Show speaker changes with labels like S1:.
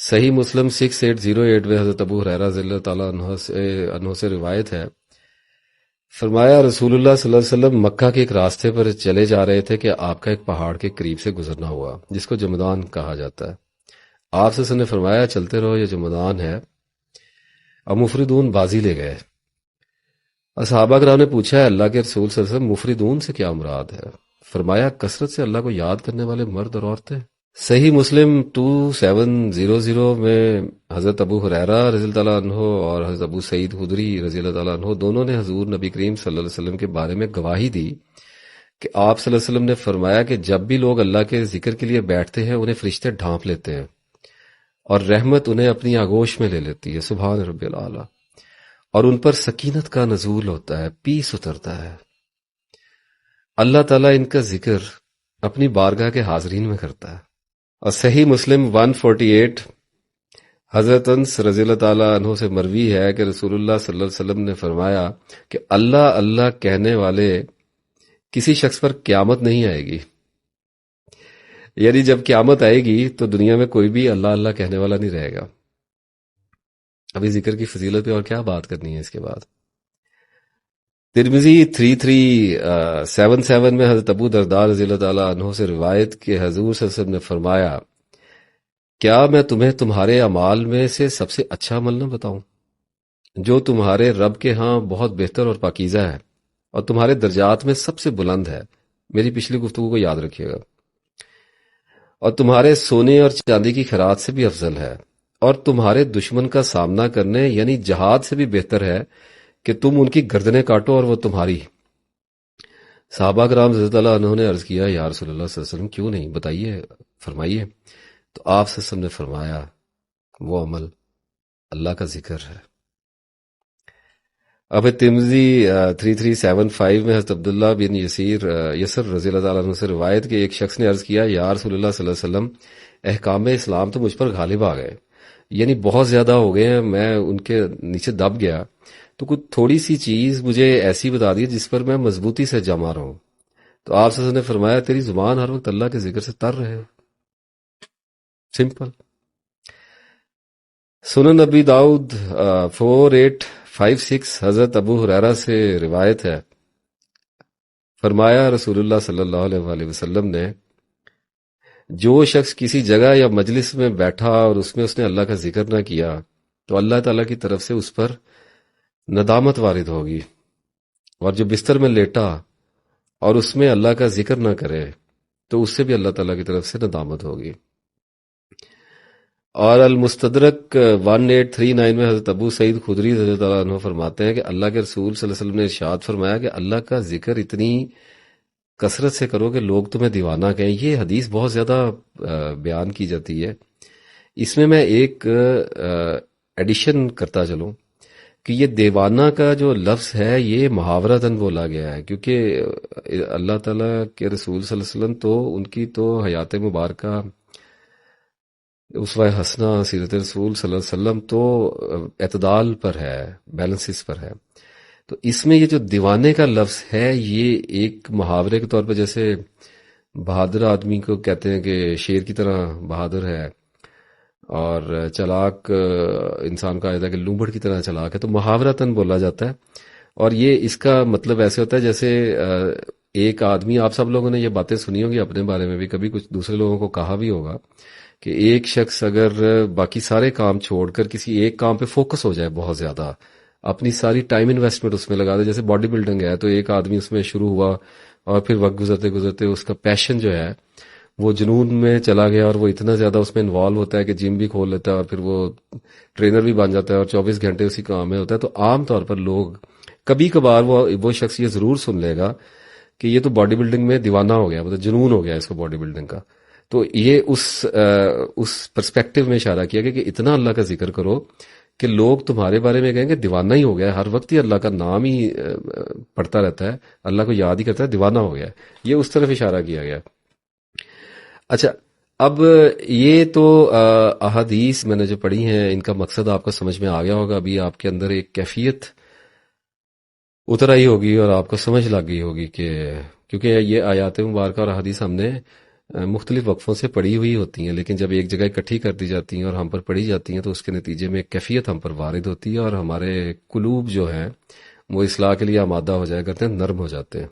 S1: صحیح مسلم 6808 میں حضرت ابو ہریرہ رضی اللہ تعالیٰ عنہ سے روایت ہے، فرمایا رسول اللہ صلی اللہ علیہ وسلم مکہ کے ایک راستے پر چلے جا رہے تھے کہ آپ کا ایک پہاڑ کے قریب سے گزرنا ہوا جس کو جمدان کہا جاتا ہے۔ آپ سے نے فرمایا چلتے رہو، یہ جمدان ہے۔ اب مفردون بازی لے گئے۔ اصحابہ کرام نے پوچھا ہے اللہ کے رسول صلی اللہ علیہ وسلم مفردون سے کیا مراد ہے؟ فرمایا کثرت سے اللہ کو یاد کرنے والے مرد اور عورتیں۔ صحیح مسلم 2700 میں حضرت ابو ہریرہ رضی اللہ تعالیٰ عنہ اور حضرت ابو سعید خدری رضی اللہ تعالیٰ عنہ دونوں نے حضور نبی کریم صلی اللہ علیہ وسلم کے بارے میں گواہی دی کہ آپ صلی اللہ علیہ وسلم نے فرمایا کہ جب بھی لوگ اللہ کے ذکر کے لیے بیٹھتے ہیں انہیں فرشتے ڈھانپ لیتے ہیں اور رحمت انہیں اپنی آغوش میں لے لیتی ہے، سبحان رب العالی، اور ان پر سکینت کا نزول ہوتا ہے، پیس اترتا ہے۔ اللہ تعالیٰ ان کا ذکر اپنی بارگاہ کے حاضرین میں کرتا ہے۔ اور صحیح مسلم 148 حضرت انس رضی اللہ تعالیٰ عنہ سے مروی ہے کہ رسول اللہ صلی اللہ علیہ وسلم نے فرمایا کہ اللہ اللہ کہنے والے کسی شخص پر قیامت نہیں آئے گی، یعنی جب قیامت آئے گی تو دنیا میں کوئی بھی اللہ اللہ کہنے والا نہیں رہے گا۔ ابھی ذکر کی فضیلت پہ اور کیا بات کرنی ہے اس کے بعد۔ ترمذی 3377 میں حضرت ابو درداء رضی اللہ تعالیٰ عنہ سے روایت کہ حضور صلی اللہ علیہ وسلم نے فرمایا کیا میں تمہیں تمہارے اعمال میں سے سب سے اچھا عمل نہ بتاؤں جو تمہارے رب کے ہاں بہت بہتر اور پاکیزہ ہے اور تمہارے درجات میں سب سے بلند ہے، میری پچھلی گفتگو کو یاد رکھیے گا، اور تمہارے سونے اور چاندی کی خیرات سے بھی افضل ہے اور تمہارے دشمن کا سامنا کرنے یعنی جہاد سے بھی بہتر ہے کہ تم ان کی گردنیں کاٹو اور وہ تمہاری۔ صحابہ کرام رضی اللہ عنہ نے عرض کیا یا رسول اللہ صلی اللہ علیہ وسلم کیوں نہیں، بتائیے، فرمائیے۔ تو آپ صلی اللہ علیہ وسلم نے فرمایا وہ عمل اللہ کا ذکر ہے۔ اب ترمذی 3375 میں حضرت عبداللہ بن یسر رضی اللہ تعالیٰ عنہ سے روایت کہ ایک شخص نے عرض کیا یا رسول اللہ صلی اللہ علیہ وسلم احکام اسلام تو مجھ پر غالب آ گئے، یعنی بہت زیادہ ہو گئے ہیں، میں ان کے نیچے دب گیا، تو کچھ تھوڑی سی چیز مجھے ایسی بتا دی جس پر میں مضبوطی سے جمع رہوں۔ تو آپ نے فرمایا تیری زبان ہر وقت اللہ کے ذکر سے تر رہے۔ سمپل۔ سنن نبی داؤد 4856 حضرت ابو ہریرہ سے روایت ہے، فرمایا رسول اللہ صلی اللہ علیہ وآلہ وسلم نے جو شخص کسی جگہ یا مجلس میں بیٹھا اور اس میں اس نے اللہ کا ذکر نہ کیا تو اللہ تعالیٰ کی طرف سے اس پر ندامت وارد ہوگی، اور جو بستر میں لیٹا اور اس میں اللہ کا ذکر نہ کرے تو اس سے بھی اللہ تعالیٰ کی طرف سے ندامت ہوگی۔ اور المستدرک 1839 میں حضرت ابو سعید خدری رضی اللہ عنہ فرماتے ہیں کہ اللہ کے رسول صلی اللہ علیہ وسلم نے ارشاد فرمایا کہ اللہ کا ذکر اتنی کثرت سے کرو کہ لوگ تمہیں دیوانہ کہیں۔ یہ حدیث بہت زیادہ بیان کی جاتی ہے، اس میں ایک ایڈیشن کرتا چلوں کہ یہ دیوانہ کا جو لفظ ہے یہ محاورتاً بولا گیا ہے، کیونکہ اللہ تعالیٰ کے رسول صلی اللہ علیہ وسلم تو ان کی تو حیات مبارکہ اسوہ حسنہ سیرت رسول صلی اللہ علیہ وسلم تو اعتدال پر ہے، بیلنسز پر ہے۔ تو اس میں یہ جو دیوانے کا لفظ ہے یہ ایک محاورے کے طور پر، جیسے بہادر آدمی کو کہتے ہیں کہ شیر کی طرح بہادر ہے، اور چلاک انسان کا آیت ہے کہ لومڑ کی طرح چلاک ہے، تو محاورتاً بولا جاتا ہے۔ اور یہ اس کا مطلب ایسے ہوتا ہے جیسے ایک آدمی، آپ سب لوگوں نے یہ باتیں سنی ہوگی اپنے بارے میں بھی، کبھی کچھ دوسرے لوگوں کو کہا بھی ہوگا کہ ایک شخص اگر باقی سارے کام چھوڑ کر کسی ایک کام پہ فوکس ہو جائے، بہت زیادہ اپنی ساری ٹائم انویسٹمنٹ اس میں لگا دے، جیسے باڈی بلڈنگ ہے تو ایک آدمی اس میں شروع ہوا اور پھر وقت گزرتے گزرتے اس کا پیشن جو ہے وہ جنون میں چلا گیا اور وہ اتنا زیادہ اس میں انوالو ہوتا ہے کہ جم بھی کھول لیتا ہے اور پھر وہ ٹرینر بھی بن جاتا ہے اور 24 گھنٹے اسی کام میں ہوتا ہے۔ تو عام طور پر لوگ کبھی کبھار وہ شخص یہ ضرور سن لے گا کہ یہ تو باڈی بلڈنگ میں دیوانہ ہو گیا، مطلب جنون ہو گیا اس کو باڈی بلڈنگ کا۔ تو یہ اس پرسپیکٹو میں اشارہ کیا گیا کہ اتنا اللہ کا ذکر کرو کہ لوگ تمہارے بارے میں کہیں گے دیوانہ ہی ہو گیا ہے، ہر وقت ہی اللہ کا نام ہی پڑھتا رہتا ہے، اللہ کو یاد ہی کرتا ہے، دیوانہ ہو گیا ہے۔ یہ اس طرف اشارہ کیا گیا۔ اچھا، اب یہ تو احادیث میں نے جو پڑھی ہیں ان کا مقصد آپ کو سمجھ میں آ گیا ہوگا۔ ابھی آپ کے اندر ایک کیفیت اتر آئی ہوگی اور آپ کو سمجھ لگ گئی ہوگی کہ کیونکہ یہ آیات مبارکہ اور احادیث ہم نے مختلف وقفوں سے پڑی ہوئی ہوتی ہیں، لیکن جب ایک جگہ اکٹھی کر دی جاتی ہیں اور ہم پر پڑھی جاتی ہیں تو اس کے نتیجے میں ایک کیفیت ہم پر وارد ہوتی ہے، اور ہمارے قلوب جو ہیں وہ اصلاح کے لیے آمادہ ہو جایا کرتے ہیں، نرم ہو جاتے ہیں۔